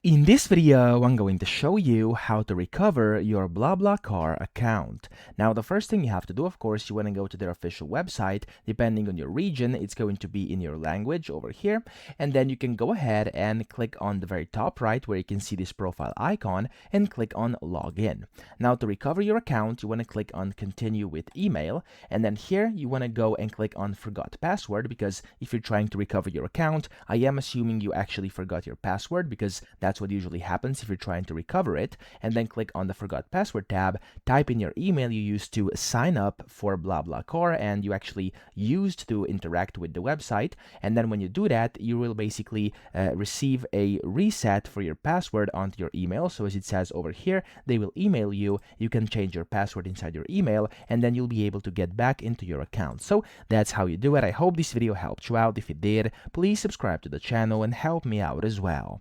In this video, I'm going to show you how to recover your BlaBlaCar account. Now, the first thing you have to do, of course, you want to go to their official website. Depending on your region, it's going to be in your language over here. And then you can go ahead and click on the very top right where you can see this profile icon and click on Login. Now, to recover your account, you want to click on Continue with Email. And then here, you want to go and click on Forgot Password, because if you're trying to recover your account, I am assuming you actually forgot your password, because that's what usually happens if you're trying to recover it. And then click on the Forgot Password tab, type in your email you used to sign up for BlaBlaCar and you actually used to interact with the website. And then when you do that, you will basically receive a reset for your password onto your email. So as it says over here, they will email you. You can change your password inside your email, and then you'll be able to get back into your account. So that's how you do it. I hope this video helped you out. If it did, please subscribe to the channel and help me out as well.